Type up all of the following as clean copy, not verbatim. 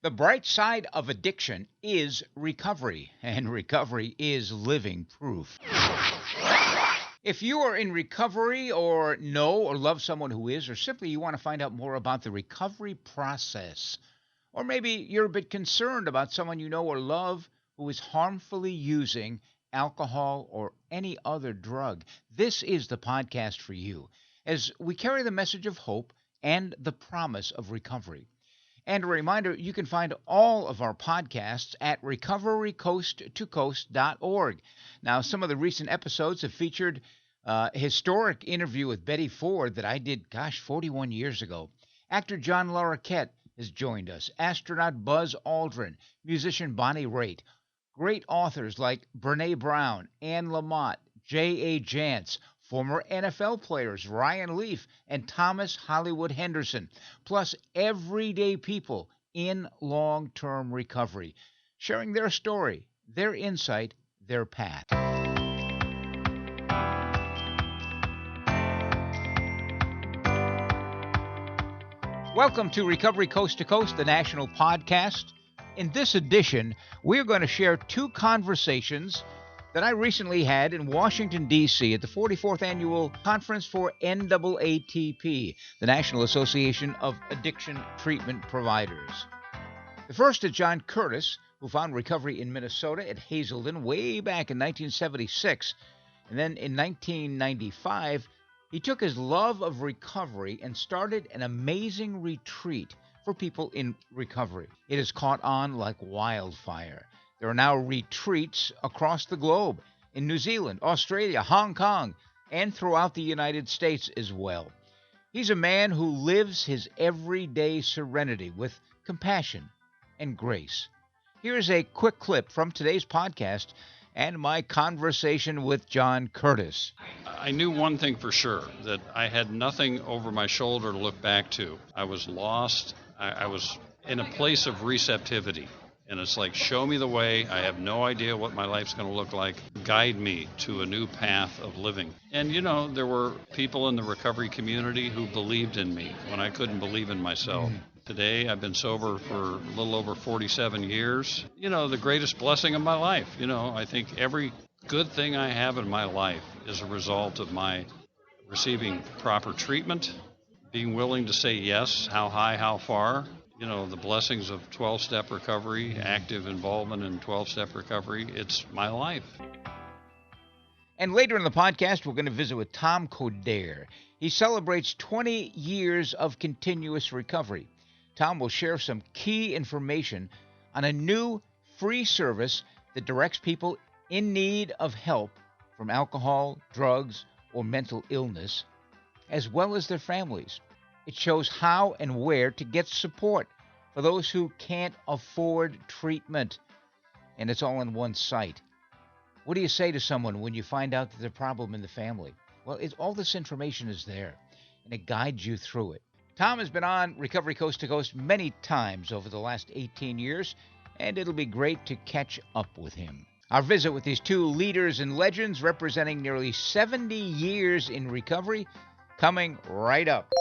The bright side of addiction is recovery, and recovery is living proof. If you are in recovery or know or love someone who is, or simply you want to find out more about the recovery process, or maybe you're a bit concerned about someone you know or love who is harmfully using alcohol or any other drug, this is the podcast for you as we carry the message of hope and the promise of recovery. And a reminder, you can find all of our podcasts at recoverycoasttocoast.org. Now, some of the recent episodes have featured a historic interview with Betty Ford that I did, 41 years ago. Actor John Larroquette has joined us, astronaut Buzz Aldrin, musician Bonnie Raitt, great authors like Brene Brown, Anne Lamott, J.A. Jance, former NFL players Ryan Leaf and Thomas Hollywood Henderson, plus everyday people in long-term recovery, sharing their story, their insight, their path. Welcome to Recovery Coast to Coast, the national podcast. In this edition, we're going to share two conversations that I recently had in Washington, D.C. at the 44th Annual Conference for NAATP, the National Association of Addiction Treatment Providers. The first is John Curtis, who found recovery in Minnesota at Hazelden way back in 1976. And then in 1995, he took his love of recovery and started an amazing retreat for people in recovery. It has caught on like wildfire. There are now retreats across the globe in New Zealand, Australia, Hong Kong, and throughout the United States as well. He's a man who lives his everyday serenity with compassion and grace. Here's a quick clip from today's podcast and my conversation with John Curtis. I knew one thing for sure, that I had nothing over my shoulder to look back to. I was lost. I was in a place of receptivity. And it's like, show me the way. I have no idea what my life's going to look like. Guide me to a new path of living. And, there were people in the recovery community who believed in me when I couldn't believe in myself. Today, I've been sober for a little over 47 years. The greatest blessing of my life. I think every good thing I have in my life is a result of my receiving proper treatment, being willing to say yes, how high, how far. The blessings of 12-step recovery, active involvement in 12-step recovery, it's my life. And later in the podcast, we're going to visit with Tom Coderre. He celebrates 20 years of continuous recovery. Tom will share some key information on a new free service that directs people in need of help from alcohol, drugs, or mental illness, as well as their families. It shows how and where to get support for those who can't afford treatment. And it's all on one site. What do you say to someone when you find out that there's a problem in the family? Well, all this information is there, and it guides you through it. Tom has been on Recovery Coast to Coast many times over the last 18 years, and it'll be great to catch up with him. Our visit with these two leaders and legends representing nearly 70 years in recovery, coming right up.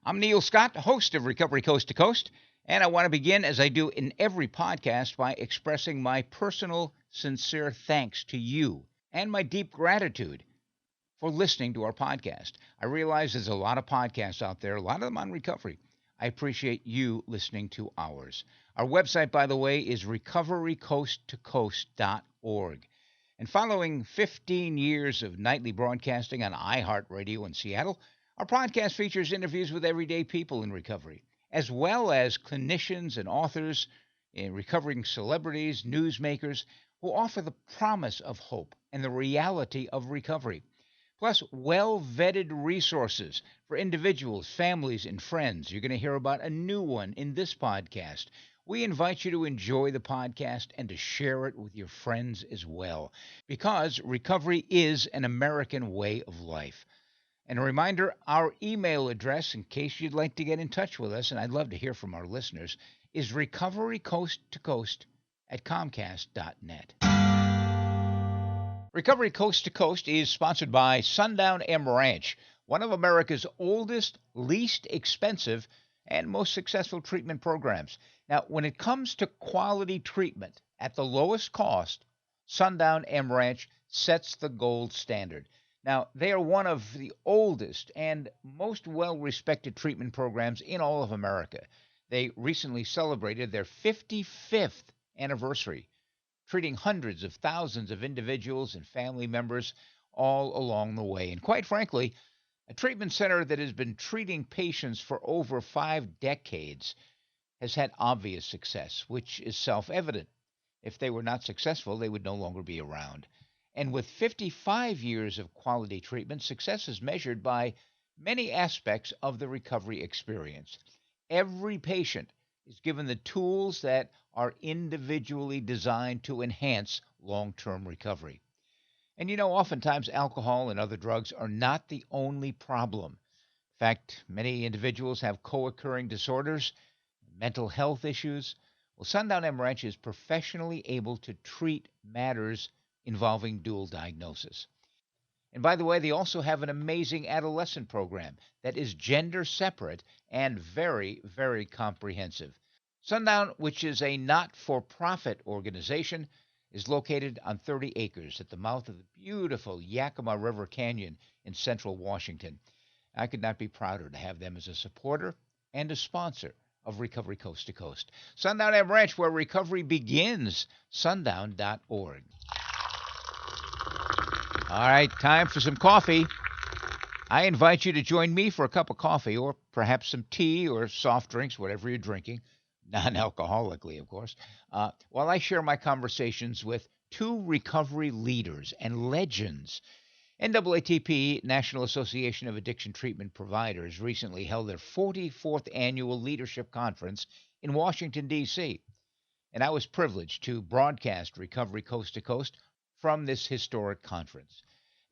I'm Neil Scott, host of Recovery Coast to Coast, and I want to begin, as I do in every podcast, by expressing my personal, sincere thanks to you and my deep gratitude for listening to our podcast. I realize there's a lot of podcasts out there, a lot of them on recovery. I appreciate you listening to ours. Our website, by the way, is recoverycoasttocoast.org. And following 15 years of nightly broadcasting on iHeartRadio in Seattle, our podcast features interviews with everyday people in recovery, as well as clinicians and authors, and recovering celebrities, newsmakers, who offer the promise of hope and the reality of recovery, plus well-vetted resources for individuals, families, and friends. You're going to hear about a new one in this podcast. We invite you to enjoy the podcast and to share it with your friends as well, because recovery is an American way of life. And a reminder, our email address, in case you'd like to get in touch with us, and I'd love to hear from our listeners, is recoverycoasttocoast@comcast.net. Recovery Coast to Coast is sponsored by Sundown M Ranch, one of America's oldest, least expensive, and most successful treatment programs. Now, when it comes to quality treatment at the lowest cost, Sundown M Ranch sets the gold standard. Now, they are one of the oldest and most well respected treatment programs in all of America. They recently celebrated their 55th anniversary, treating hundreds of thousands of individuals and family members all along the way. And quite frankly, a treatment center that has been treating patients for over 5 decades has had obvious success, which is self evident. If they were not successful, they would no longer be around. And with 55 years of quality treatment, success is measured by many aspects of the recovery experience. Every patient is given the tools that are individually designed to enhance long term recovery. And oftentimes alcohol and other drugs are not the only problem. In fact, many individuals have co occurring disorders, mental health issues. Well, Sundown M Ranch is professionally able to treat matters involving dual diagnosis. And by the way, they also have an amazing adolescent program that is gender separate and very, very comprehensive. Sundown, which is a not for profit organization, is located on 30 acres at the mouth of the beautiful Yakima River Canyon in central Washington. I could not be prouder to have them as a supporter and a sponsor of Recovery Coast to Coast. Sundown M Ranch, where recovery begins, sundown.org. All right, time for some coffee. I invite you to join me for a cup of coffee or perhaps some tea or soft drinks, whatever you're drinking, non-alcoholically, of course, while I share my conversations with two recovery leaders and legends. NAATP, National Association of Addiction Treatment Providers, recently held their 44th annual leadership conference in Washington, D.C., and I was privileged to broadcast Recovery Coast to Coast from this historic conference.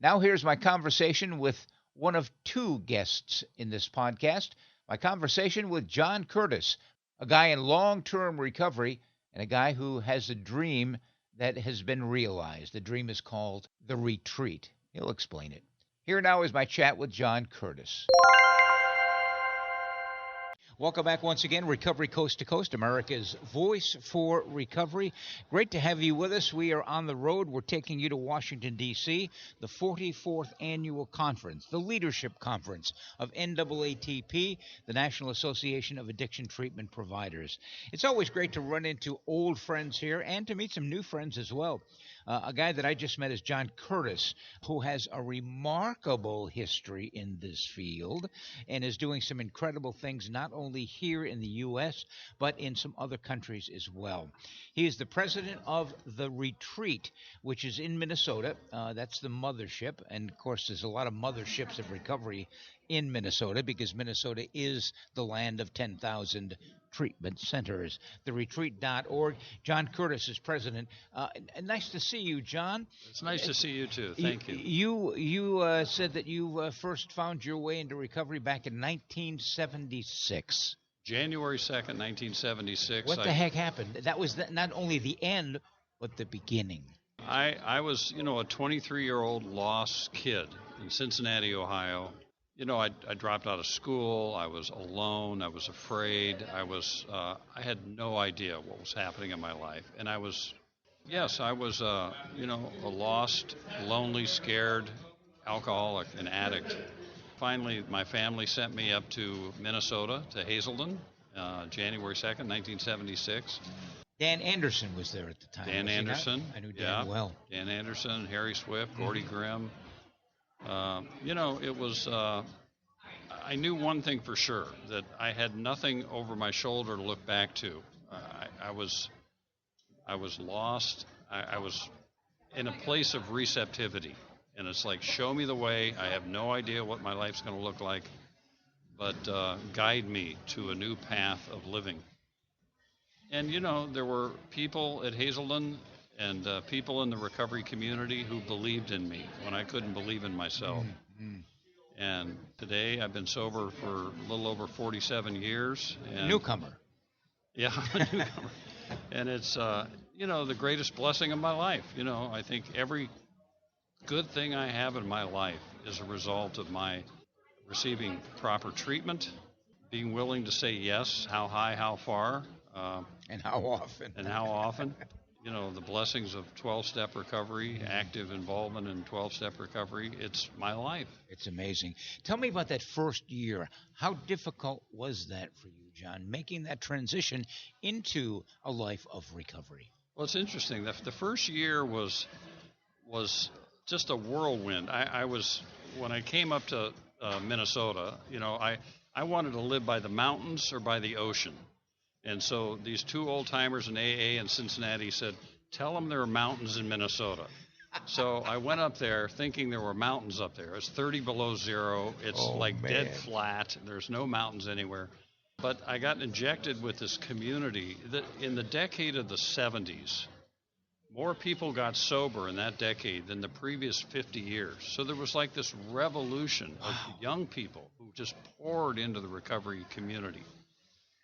Now here's my conversation with one of two guests in this podcast, my conversation with John Curtis, a guy in long-term recovery and a guy who has a dream that has been realized. The dream is called The Retreat. He'll explain it. Here now is my chat with John Curtis. Welcome back once again, Recovery Coast to Coast, America's voice for recovery. Great to have you with us. We are on the road. We're taking you to Washington, D.C., the 44th annual conference, the leadership conference of NAATP, the National Association of Addiction Treatment Providers. It's always great to run into old friends here and to meet some new friends as well. A guy that I just met is John Curtis, who has a remarkable history in this field and is doing some incredible things not only here in the U.S., but in some other countries as well. He is the president of The Retreat, which is in Minnesota. That's the mothership. And, of course, there's a lot of motherships of recovery in Minnesota because Minnesota is the land of 10,000 treatment centers. TheRetreat.org. John Curtis is president. Nice to see you, John. It's nice to see you, too. Thank you. You said that you first found your way into recovery back in 1976. January 2nd, 1976. What the heck happened? That was not only the end, but the beginning. I was, a 23-year-old lost kid in Cincinnati, Ohio. I dropped out of school. I was alone. I was afraid. I had no idea what was happening in my life. And I was a lost, lonely, scared alcoholic and addict. Finally, my family sent me up to Minnesota, to Hazelden, January 2nd, 1976. Dan Anderson was there at the time. Dan Anderson. I knew Dan well. Dan Anderson, Harry Swift, Gordy Grimm. It was, I knew one thing for sure, that I had nothing over my shoulder to look back to. I was lost. I was in a place of receptivity. And it's like, show me the way. I have no idea what my life's going to look like, but guide me to a new path of living. And, there were people at Hazelden and people in the recovery community who believed in me when I couldn't believe in myself. Mm-hmm. And today I've been sober for a little over 47 years. And newcomer. Yeah, a newcomer. And it's, the greatest blessing of my life. I think every good thing I have in my life is a result of my receiving proper treatment, being willing to say yes, how high, how far, And how often? and how often. You know, the blessings of 12-step recovery, active involvement in 12-step recovery. It's my life. It's amazing. Tell me about that first year. How difficult was that for you, John, making that transition into a life of recovery? Well, it's interesting. The first year was just a whirlwind. When I came up to Minnesota, you know, I wanted to live by the mountains or by the ocean. And so these two old-timers in AA in Cincinnati said, tell them there are mountains in Minnesota. So I went up there thinking there were mountains up there. It's 30 below zero. It's dead flat. There's no mountains anywhere. But I got injected with this community that in the decade of the 70s, more people got sober in that decade than the previous 50 years. So there was like this revolution of young people who just poured into the recovery community.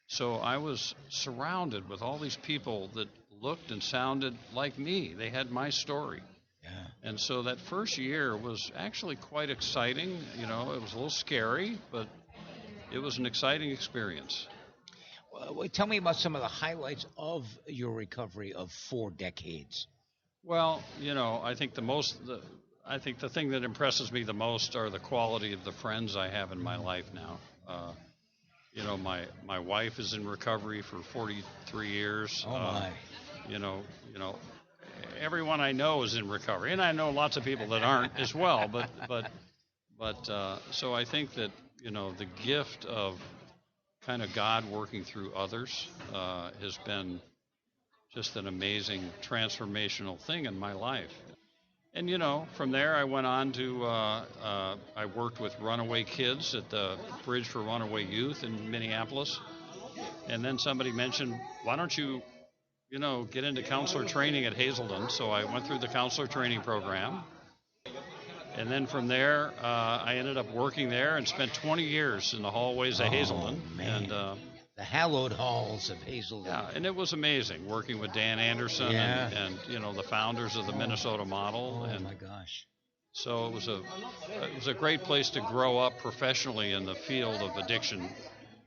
So I was surrounded with all these people that looked and sounded like me. They had my story. Yeah. And so that first year was actually quite exciting. You know, it was a little scary, but it was an exciting experience. Well, tell me about some of the highlights of your recovery of 4 decades. Well, you know, I think the thing that impresses me the most are the quality of the friends I have in my life now. You know, my wife is in recovery for 43 years. Oh my! You know, everyone I know is in recovery, and I know lots of people that aren't as well. But so I think that, you know, the gift of kind of God working through others has been just an amazing transformational thing in my life. And, you know, from there I went on to, I worked with runaway kids at the Bridge for Runaway Youth in Minneapolis. And then somebody mentioned, why don't you, you know, get into counselor training at Hazelden? So I went through the counselor training program. And then from there, I ended up working there and spent 20 years in the hallways of Hazelden. Man. And the hallowed halls of Hazelden. yeah, and it was amazing working with Dan Anderson and you know, the founders of the Minnesota model. Oh and my gosh! so it was a great place to grow up professionally in the field of addiction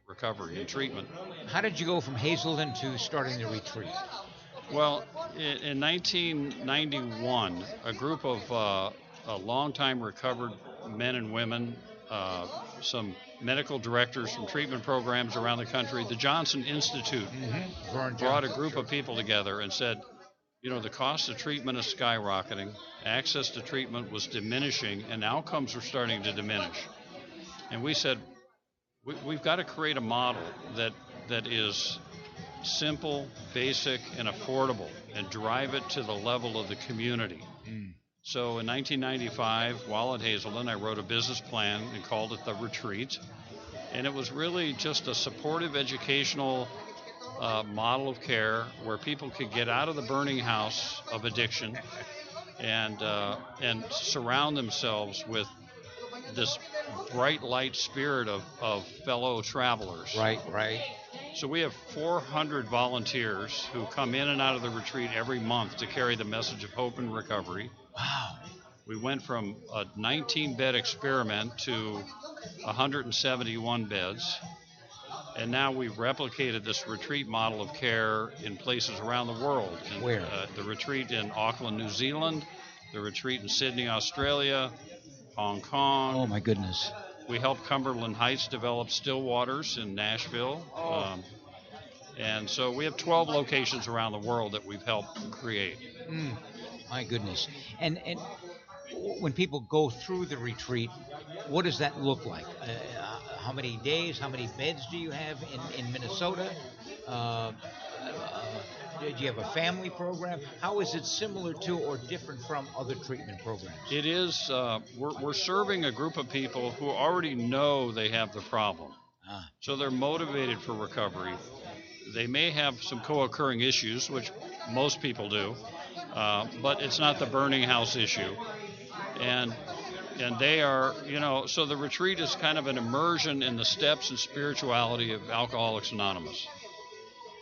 recovery and treatment. How did you go from Hazelden to starting the retreat? Well, in 1991, a group of longtime recovered men and women, some medical directors from treatment programs around the country, the Johnson Institute brought a group of people together and said, you know, the cost of treatment is skyrocketing, access to treatment was diminishing, and outcomes were starting to diminish. And we said, we've got to create a model that is simple, basic, and affordable, and drive it to the level of the community. So in 1995, while at Hazelden, I wrote a business plan and called it The Retreat. And it was really just a supportive educational model of care where people could get out of the burning house of addiction and surround themselves with this bright light spirit of fellow travelers. Right. So we have 400 volunteers who come in and out of the retreat every month to carry the message of hope and recovery. Wow. We went from a 19-bed experiment to 171 beds, and now we've replicated this retreat model of care in places around the world. Where? The retreat in Auckland, New Zealand, the retreat in Sydney, Australia, Hong Kong. Oh my goodness. We helped Cumberland Heights develop still waters in Nashville. And so we have 12 locations around the world that we've helped create. My goodness. And when people go through the retreat, what does that look like? How many days, how many beds do you have in Minnesota? Do you have a family program? How is it similar to or different from other treatment programs? It is, we're serving a group of people who already know they have the problem. So they're motivated for recovery. They may have some co-occurring issues, which most people do, but it's not the burning house issue. And they are, you know, so the retreat is kind of an immersion in the steps and spirituality of Alcoholics Anonymous.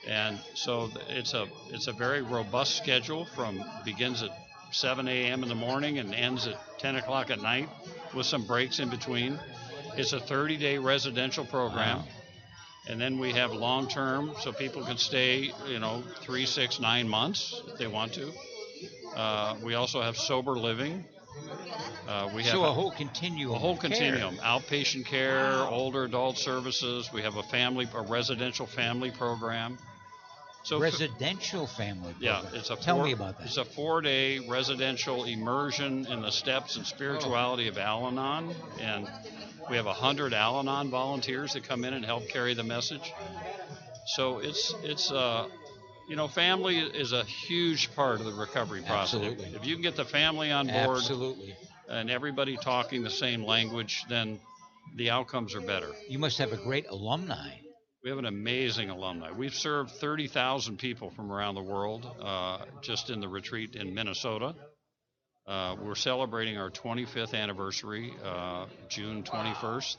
And so it's a very robust schedule begins at 7 a.m. in the morning and ends at 10 o'clock at night with some breaks in between. It's a 30-day residential program. Wow. And then we have long-term, so people can stay, 3, 6, 9 months if they want to. We also have sober living. We have So a whole continuum. A whole of care. continuum. Outpatient care, older adult services. We have a residential family program. So Residential family program. Yeah, Tell me about that. It's a 4-day residential immersion in the steps and spirituality of Al-Anon, and we have 100 Al-Anon volunteers that come in and help carry the message. So it's family is a huge part of the recovery process. Absolutely. If you can get the family on board, Absolutely, and everybody talking the same language, then the outcomes are better. You must have a great alumni. We have an amazing alumni. We've served 30,000 people from around the world just in the retreat in Minnesota. We're celebrating our 25th anniversary, June 21st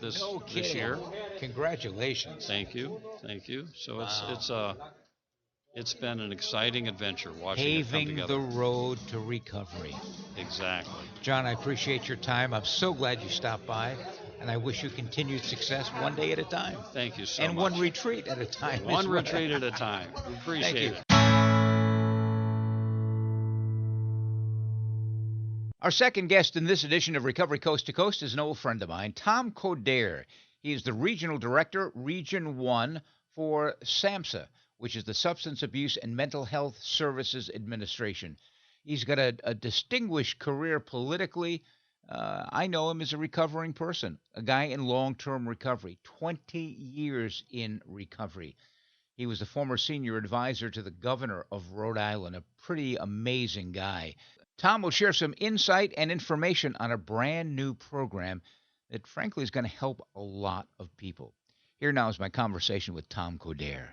this year. Congratulations. Thank you. So it's been an exciting adventure watching it come together. Paving the road to recovery. Exactly. John, I appreciate your time. I'm so glad you stopped by, and I wish you continued success one day at a time. Thank you so much. And one retreat at a time. One retreat at a time. We appreciate it. Our second guest in this edition of Recovery Coast to Coast is an old friend of mine, Tom Coderre. He is the Regional Director, Region 1 for SAMSHA, which is the Substance Abuse and Mental Health Services Administration. He's got a distinguished career politically. I know him as a recovering person, a guy in long-term recovery, 20 years in recovery. He was the former senior advisor to the governor of Rhode Island, a pretty amazing guy. Tom will share some insight and information on a brand new program that, frankly, is going to help a lot of people. Here now is my conversation with Tom Coderre.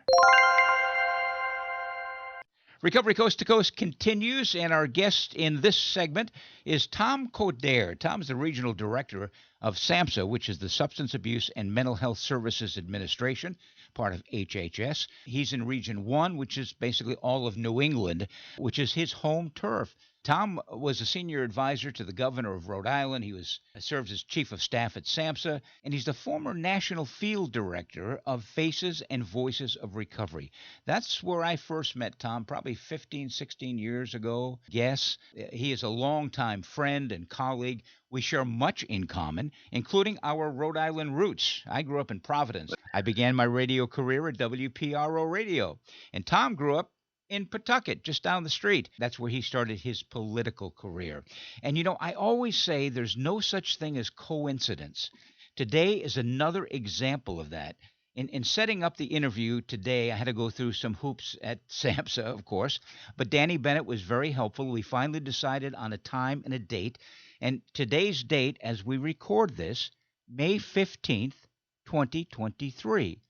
Recovery Coast to Coast continues, and our guest in this segment is Tom Coderre. Tom is the Regional Director of SAMSHA, which is the Substance Abuse and Mental Health Services Administration, part of HHS. He's in Region 1, which is basically all of New England, which is his home turf. Tom was a senior advisor to the governor of Rhode Island. He serves as chief of staff at SAMSHA, and he's the former national field director of Faces and Voices of Recovery. That's where I first met Tom, probably 15, 16 years ago. Yes, he is a longtime friend and colleague. We share much in common, including our Rhode Island roots. I grew up in Providence. I began my radio career at WPRO Radio, and Tom grew up in Pawtucket, just down the street. That's where he started his political career. And, I always say there's no such thing as coincidence. Today is another example of that. In setting up the interview today, I had to go through some hoops at SAMSHA, of course, but Danny Bennett was very helpful. We finally decided on a time and a date, and today's date, as we record this, May 15th, 2023.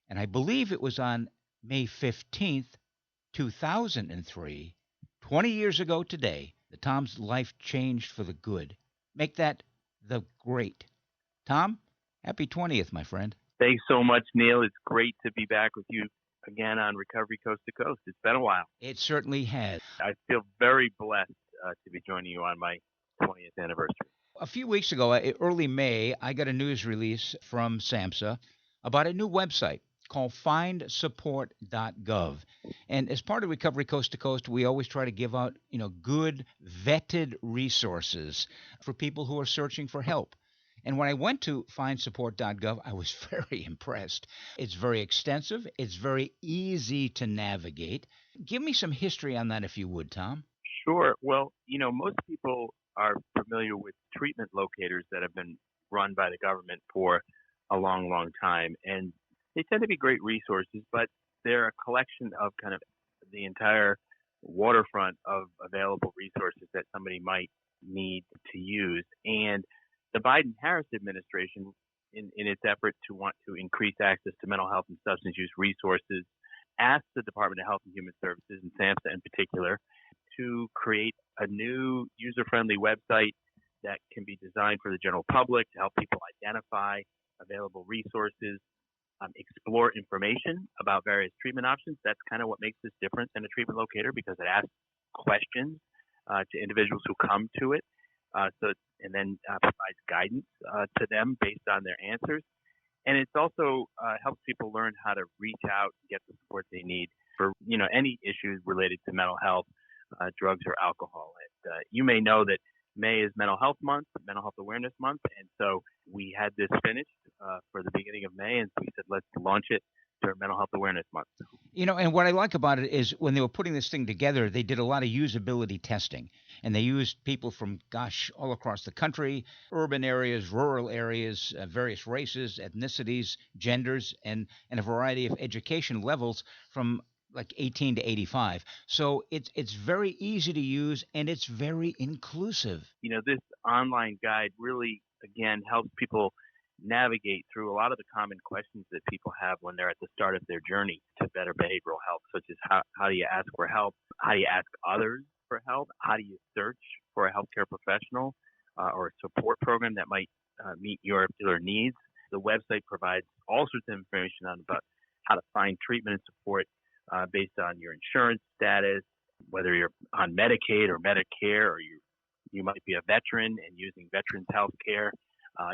And I believe it was on May 15th, 2003, 20 years ago today, that Tom's life changed for the good. Make that the great. Tom, happy 20th, my friend. Thanks so much, Neil. It's great to be back with you again on Recovery Coast to Coast. It's been a while. It certainly has. I feel very blessed to be joining you on my 20th anniversary. A few weeks ago, early May, I got a news release from SAMSHA about a new website called findsupport.gov. And as part of Recovery Coast to Coast, we always try to give out, good vetted resources for people who are searching for help. And when I went to findsupport.gov, I was very impressed. It's very extensive. It's very easy to navigate. Give me some history on that, if you would, Tom. Sure. Well, most people are familiar with treatment locators that have been run by the government for a long, long time. And they tend to be great resources, but they're a collection of kind of the entire waterfront of available resources that somebody might need to use. And the Biden-Harris administration, in its effort to want to increase access to mental health and substance use resources, asked the Department of Health and Human Services, and SAMHSA in particular, to create a new user-friendly website that can be designed for the general public to help people identify available resources, explore information about various treatment options. That's kind of what makes this different than a treatment locator, because it asks questions to individuals who come to it, and then provides guidance to them based on their answers. And it's also helps people learn how to reach out and get the support they need for any issues related to mental health, drugs, or alcohol. And you may know that May is Mental Health Month, Mental Health Awareness Month, and so we had this finished for the beginning of May, and so we said let's launch it during Mental Health Awareness Month. And what I like about it is when they were putting this thing together, they did a lot of usability testing, and they used people from, all across the country, urban areas, rural areas, various races, ethnicities, genders, and a variety of education levels from like 18 to 85. So it's very easy to use, and it's very inclusive. This online guide really, again, helps people navigate through a lot of the common questions that people have when they're at the start of their journey to better behavioral health, such as how do you ask for help, how do you ask others for help, how do you search for a healthcare professional or a support program that might meet your particular needs. The website provides all sorts of information about how to find treatment and support based on your insurance status, whether you're on Medicaid or Medicare, or you might be a veteran and using veterans health care.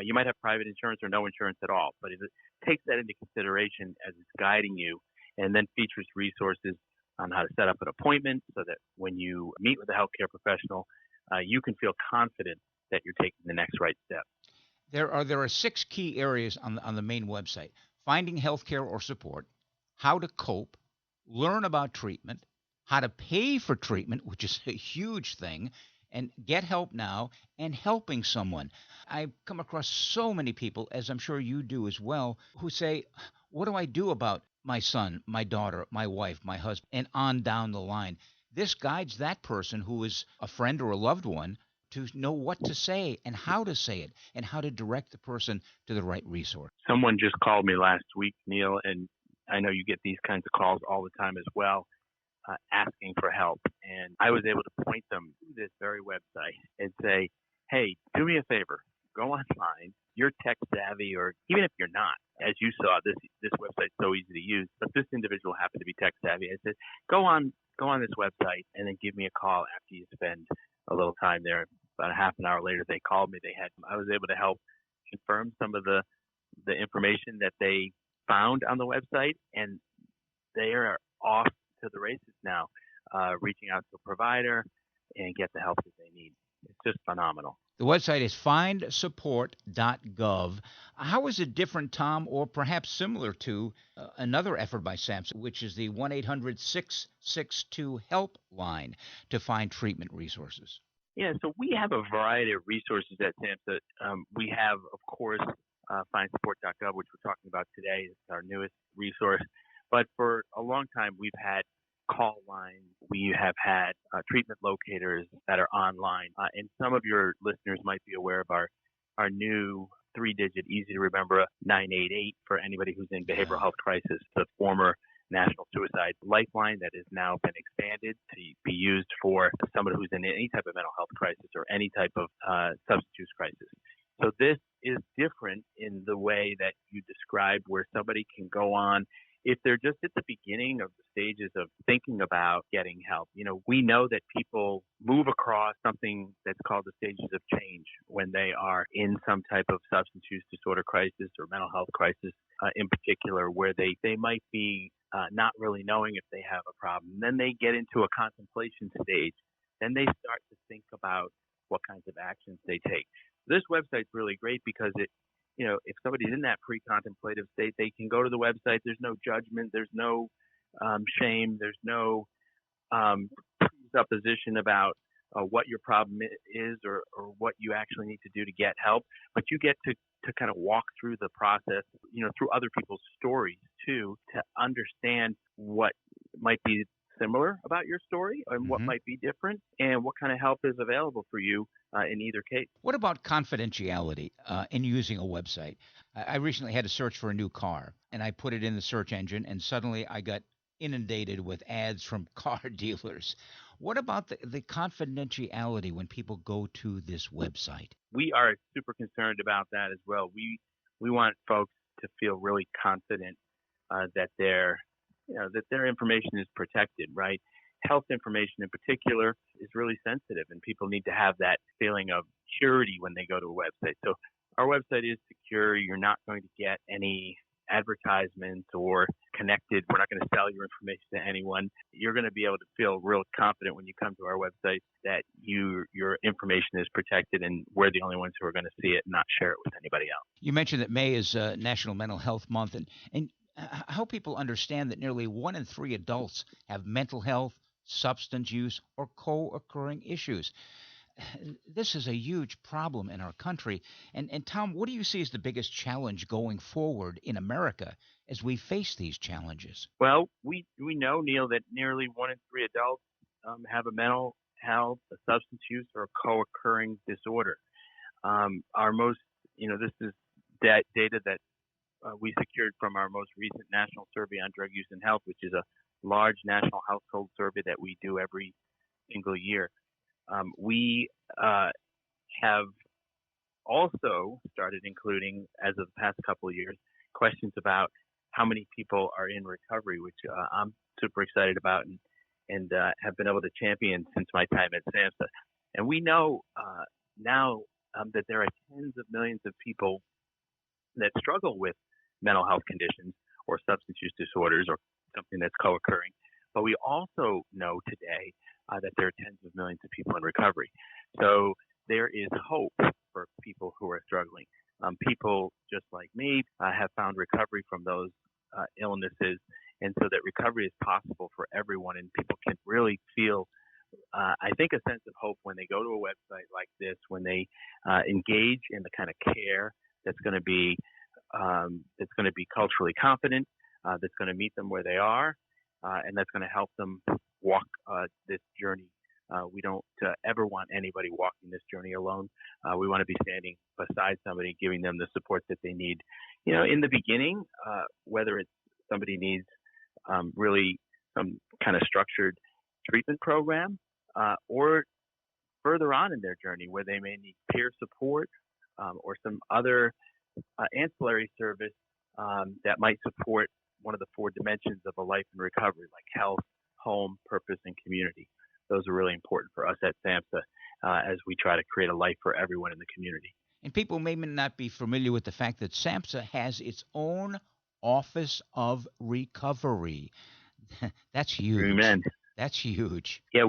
You might have private insurance or no insurance at all, but it takes that into consideration as it's guiding you, and then features resources on how to set up an appointment so that when you meet with a healthcare professional, you can feel confident that you're taking the next right step. There are 6 key areas on the main website: finding healthcare or support, how to cope, learn about treatment, how to pay for treatment, which is a huge thing, and get help now, and helping someone. I've come across so many people, as I'm sure you do as well, who say, what do I do about my son, my daughter, my wife, my husband, and on down the line? This guides that person who is a friend or a loved one to know what to say and how to say it and how to direct the person to the right resource. Someone just called me last week, Neil, and I know you get these kinds of calls all the time as well, asking for help. And I was able to point them to this very website and say, hey, do me a favor, go online. You're tech savvy, or even if you're not, as you saw, this website's so easy to use, but this individual happened to be tech savvy. I said, go on this website and then give me a call after you spend a little time there. About a half an hour later, they called me. I was able to help confirm some of the information that they found on the website, and they are off to the races now, reaching out to a provider and get the help that they need. It's just phenomenal. The website is findsupport.gov. How is it different, Tom, or perhaps similar to another effort by SAMHSA, which is the 1-800-662-HELP line to find treatment resources? Yeah, so we have a variety of resources at SAMHSA. We have, of course, findsupport.gov, which we're talking about today. It's our newest resource. But for a long time, we've had call lines. We have had treatment locators that are online. And some of your listeners might be aware of our new 3-digit, easy to remember, 988 for anybody who's in behavioral health crisis, the former National Suicide Lifeline that has now been expanded to be used for somebody who's in any type of mental health crisis or any type of substance use crisis. So this is different in the way that you described, where somebody can go on if they're just at the beginning of the stages of thinking about getting help. We know that people move across something that's called the stages of change when they are in some type of substance use disorder crisis or mental health crisis in particular, where they might be not really knowing if they have a problem. And then they get into a contemplation stage. Then they start to think about what kinds of actions they take. This website's really great because if somebody's in that pre-contemplative state, they can go to the website. There's no judgment. There's no shame. There's no presupposition about what your problem is or what you actually need to do to get help. But you get to kind of walk through the process, through other people's stories too, to understand what might be similar about your story and what might be different and what kind of help is available for you in either case. What about confidentiality in using a website? I recently had to search for a new car, and I put it in the search engine, and suddenly I got inundated with ads from car dealers. What about the confidentiality when people go to this website? We are super concerned about that as well. We want folks to feel really confident that their information is protected, right? Health information in particular is really sensitive, and people need to have that feeling of security when they go to a website. So our website is secure. You're not going to get any advertisements or connected. We're not going to sell your information to anyone. You're going to be able to feel real confident when you come to our website that your information is protected and we're the only ones who are going to see it and not share it with anybody else. You mentioned that May is National Mental Health Month, and how people understand that nearly 1 in 3 adults have mental health, substance use, or co-occurring issues. This is a huge problem in our country. And Tom, what do you see as the biggest challenge going forward in America as we face these challenges? Well, we know, Neil, that nearly 1 in 3 adults have a mental health, a substance use, or a co-occurring disorder. Our most, this is data that we secured from our most recent national survey on drug use and health, which is a large national household survey that we do every single year. We have also started including, as of the past couple of years, questions about how many people are in recovery, which I'm super excited about and have been able to champion since my time at SAMHSA. And we know now that there are tens of millions of people that struggle with mental health conditions or substance use disorders or something that's co-occurring. But we also know today that there are tens of millions of people in recovery. So there is hope for people who are struggling. People just like me have found recovery from those illnesses, and so that recovery is possible for everyone, and people can really feel, I think, a sense of hope when they go to a website like this, when they engage in the kind of care that's going to be culturally competent, that's going to meet them where they are, and that's going to help them walk this journey. We don't ever want anybody walking this journey alone. We want to be standing beside somebody, giving them the support that they need. In the beginning, whether it's somebody needs really some kind of structured treatment program, or further on in their journey where they may need peer support or some other ancillary service that might support one of the 4 dimensions of a life in recovery, like health, home, purpose, and community. Those are really important for us at SAMHSA as we try to create a life for everyone in the community. And people may not be familiar with the fact that SAMHSA has its own Office of Recovery. That's huge. Amen. That's huge. Yeah,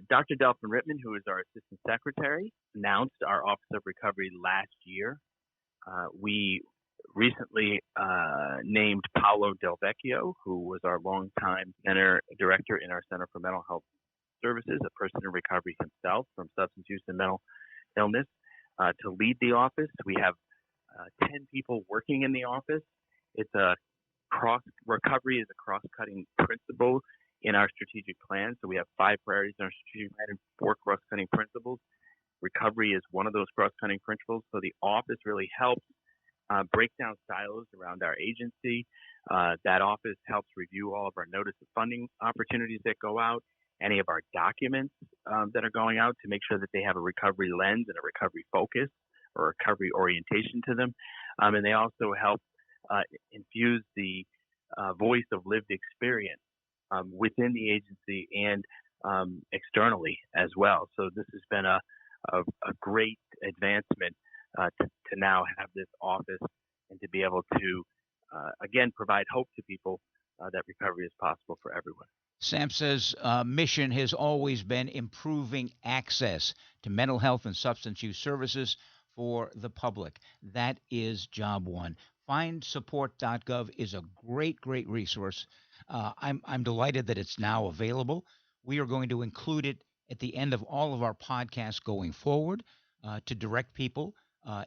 Dr. Delphin Rittman, who is our Assistant Secretary, announced our Office of Recovery last year. We recently named Paolo Del Vecchio, who was our longtime director in our Center for Mental Health Services, a person in recovery himself from substance use and mental illness, to lead the office. We have 10 people working in the office. Recovery is a cross-cutting principle in our strategic plan. So we have 5 priorities in our strategic plan and 4 cross-cutting principles. Recovery is one of those cross-cutting principles. So the office really helps break down silos around our agency. That office helps review all of our notice of funding opportunities that go out, any of our documents that are going out to make sure that they have a recovery lens and a recovery focus or recovery orientation to them. And they also help infuse the voice of lived experience within the agency and externally as well. So this has been a great advancement to now have this office and to be able to, again, provide hope to people that recovery is possible for everyone. SAMHSA's mission has always been improving access to mental health and substance use services for the public. That is job one. Findsupport.gov is a great, great resource. I'm delighted that it's now available. We are going to include it at the end of all of our podcasts going forward to direct people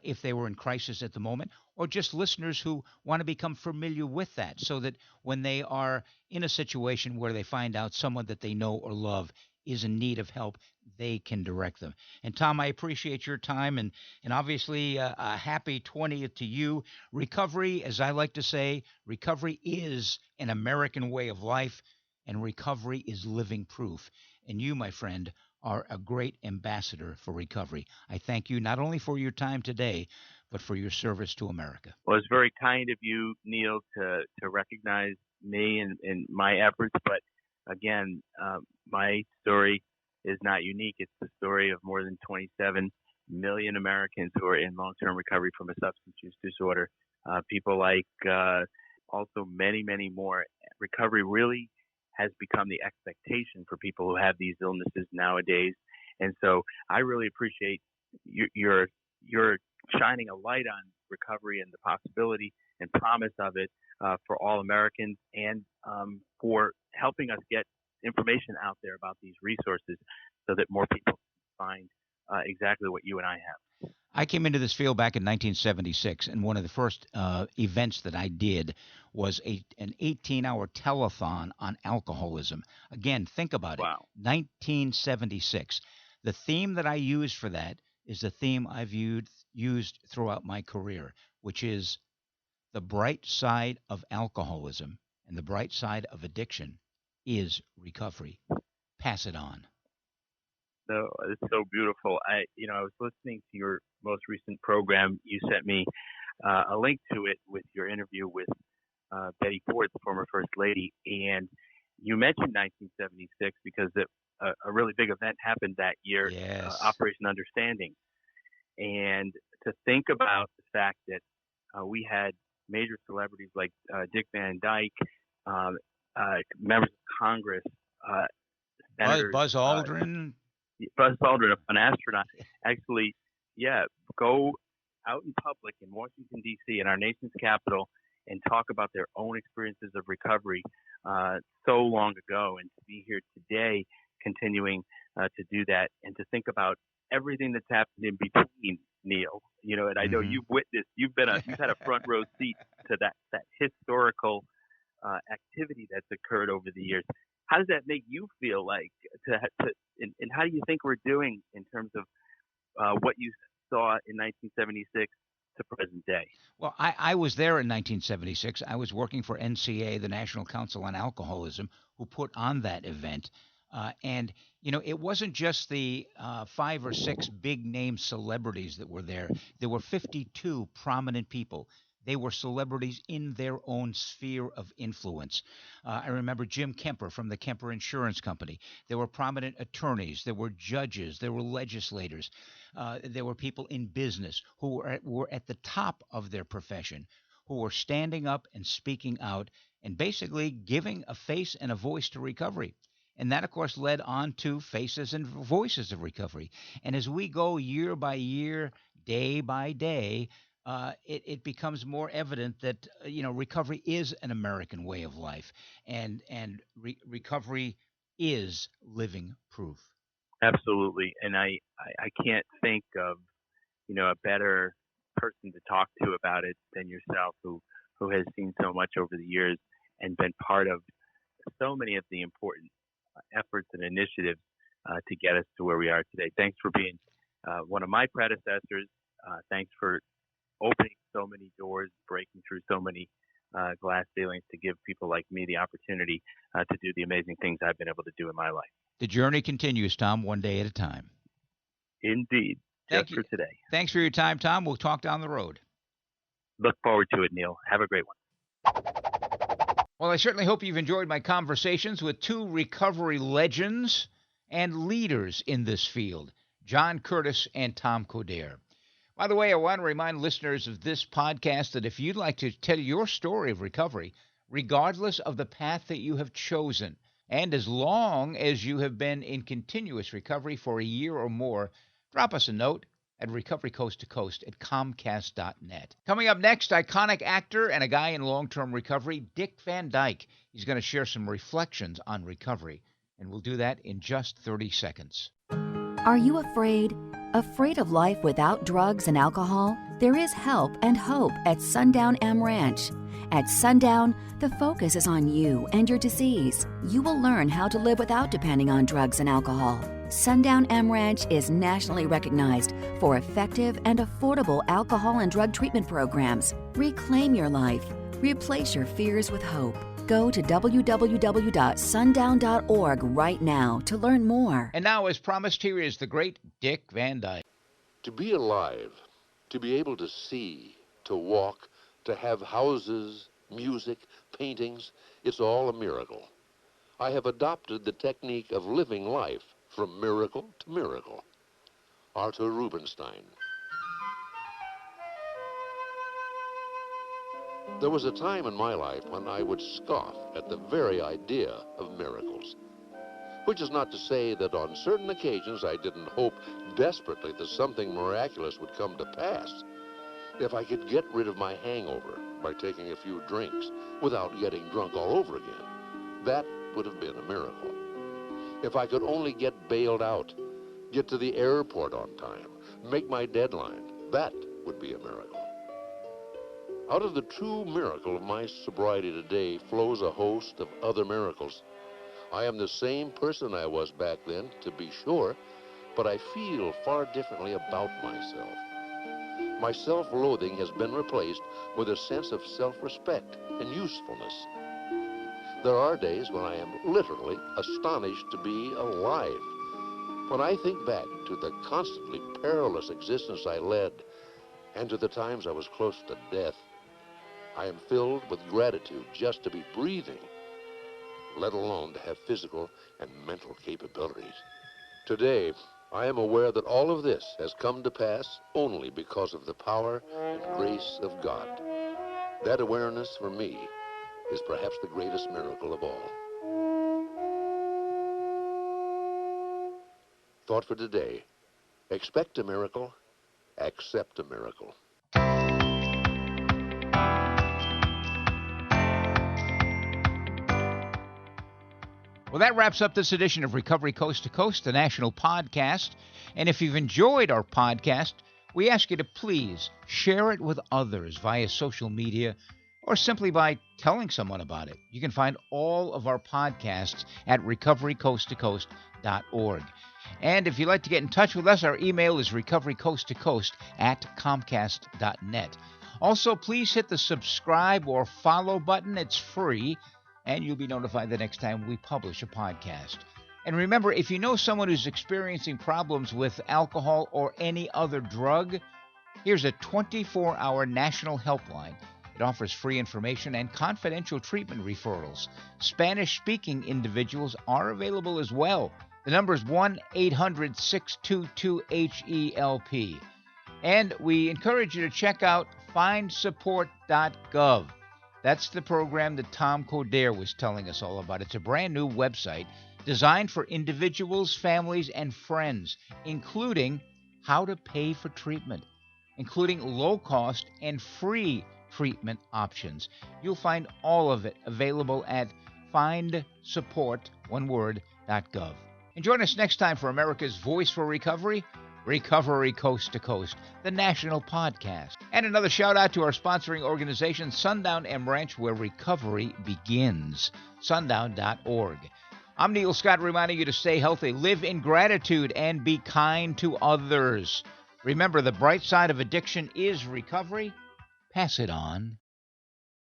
if they were in crisis at the moment, or just listeners who want to become familiar with that so that when they are in a situation where they find out someone that they know or love is in need of help, they can direct them. And Tom, I appreciate your time and obviously a happy 20th to you. Recovery, as I like to say, recovery is an American way of life, and recovery is living proof. And you, my friend, are a great ambassador for recovery. I thank you not only for your time today, but for your service to America. Well, it's very kind of you, Neil, to recognize me and my efforts. But again, my story is not unique. It's the story of more than 27 million Americans who are in long-term recovery from a substance use disorder. People like also many, many more. Recovery really has become the expectation for people who have these illnesses nowadays. And so I really appreciate your shining a light on recovery and the possibility and promise of it for all Americans, and for helping us get information out there about these resources so that more people can find exactly what you and I have. I came into this field back in 1976, and one of the first events that I did was an 18-hour telethon on alcoholism. Again, think about Wow. it, 1976. The theme that I used for that is the theme I've used throughout my career, which is the bright side of alcoholism and the bright side of addiction is recovery. Pass it on. So it's so beautiful. I was listening to your most recent program. You sent me a link to it with your interview with Betty Ford, the former First Lady, and you mentioned 1976 because a really big event happened that year, Yes. Operation Understanding. And to think about the fact that we had major celebrities like Dick Van Dyke, members of Congress, senators, Buzz Aldrin. Buzz Aldrin, an astronaut, actually, go out in public in Washington, D.C., in our nation's capital, and talk about their own experiences of recovery so long ago, and to be here today continuing to do that, and to think about everything that's happened in between, Neil. And I know you've witnessed, you've had a front row seat to that historical activity that's occurred over the years. How does that make you feel like and how do you think we're doing in terms of what you saw in 1976 to present day? Well, I was there in 1976. I was working for NCA, the National Council on Alcoholism, who put on that event. And it wasn't just the 5 or 6 big name celebrities that were there. There were 52 prominent people. They were celebrities in their own sphere of influence. I remember Jim Kemper from the Kemper Insurance Company. There were prominent attorneys. There were judges. There were legislators. There were people in business who were at the top of their profession, who were standing up and speaking out and basically giving a face and a voice to recovery. And that, of course, led on to Faces and Voices of Recovery. And as we go year by year, day by day, it becomes more evident that recovery is an American way of life, and recovery is living proof. Absolutely, and I can't think of a better person to talk to about it than yourself, who has seen so much over the years and been part of so many of the important efforts and initiatives to get us to where we are today. Thanks for being one of my predecessors. Thanks for opening so many doors, breaking through so many glass ceilings to give people like me the opportunity to do the amazing things I've been able to do in my life. The journey continues, Tom, one day at a time. Indeed. Thank you for today. Thanks for your time, Tom. We'll talk down the road. Look forward to it, Neil. Have a great one. Well, I certainly hope you've enjoyed my conversations with 2 recovery legends and leaders in this field, John Curtis and Tom Coderre. By the way, I want to remind listeners of this podcast that if you'd like to tell your story of recovery, regardless of the path that you have chosen, and as long as you have been in continuous recovery for a year or more, drop us a note at recoverycoasttocoast@comcast.net. Coming up next, iconic actor and a guy in long-term recovery, Dick Van Dyke. He's going to share some reflections on recovery, and we'll do that in just 30 seconds. Are you afraid? Afraid of life without drugs and alcohol? There is help and hope at Sundown M Ranch. At Sundown, the focus is on you and your disease. You will learn how to live without depending on drugs and alcohol. Sundown M Ranch is nationally recognized for effective and affordable alcohol and drug treatment programs. Reclaim your life. Replace your fears with hope. Go to www.sundown.org right now to learn more. And now, as promised, here is the great Dick Van Dyke. To be alive, to be able to see, to walk, to have houses, music, paintings, it's all a miracle. I have adopted the technique of living life from miracle to miracle. Arthur Rubinstein. There was a time in my life when I would scoff at the very idea of miracles. Which is not to say that on certain occasions I didn't hope desperately that something miraculous would come to pass. If I could get rid of my hangover by taking a few drinks without getting drunk all over again, that would have been a miracle. If I could only get bailed out, get to the airport on time, make my deadline, that would be a miracle. Out of the true miracle of my sobriety today flows a host of other miracles. I am the same person I was back then, to be sure, but I feel far differently about myself. My self-loathing has been replaced with a sense of self-respect and usefulness. There are days when I am literally astonished to be alive. When I think back to the constantly perilous existence I led and to the times I was close to death, I am filled with gratitude just to be breathing, let alone to have physical and mental capabilities. Today, I am aware that all of this has come to pass only because of the power and grace of God. That awareness for me is perhaps the greatest miracle of all. Thought for today: expect a miracle, accept a miracle. Well, that wraps up this edition of Recovery Coast to Coast, the national podcast. And if you've enjoyed our podcast, we ask you to please share it with others via social media or simply by telling someone about it. You can find all of our podcasts at recoverycoasttocoast.org. And if you'd like to get in touch with us, our email is recoverycoasttocoast@comcast.net. Also, please hit the subscribe or follow button. It's free, and you'll be notified the next time we publish a podcast. And remember, if you know someone who's experiencing problems with alcohol or any other drug, here's a 24-hour national helpline. It offers free information and confidential treatment referrals. Spanish-speaking individuals are available as well. The number is 1-800-622-HELP. And we encourage you to check out findsupport.gov. That's the program that Tom Coderre was telling us all about. It's a brand new website designed for individuals, families, and friends, including how to pay for treatment, including low-cost and free treatment options. You'll find all of it available at findsupport.gov. And join us next time for America's Voice for Recovery, Recovery Coast to Coast, the national podcast. And another shout out to our sponsoring organization, Sundown M Ranch, where recovery begins. Sundown.org. I'm Neil Scott, reminding you to stay healthy, live in gratitude, and be kind to others. Remember, the bright side of addiction is recovery. Pass it on.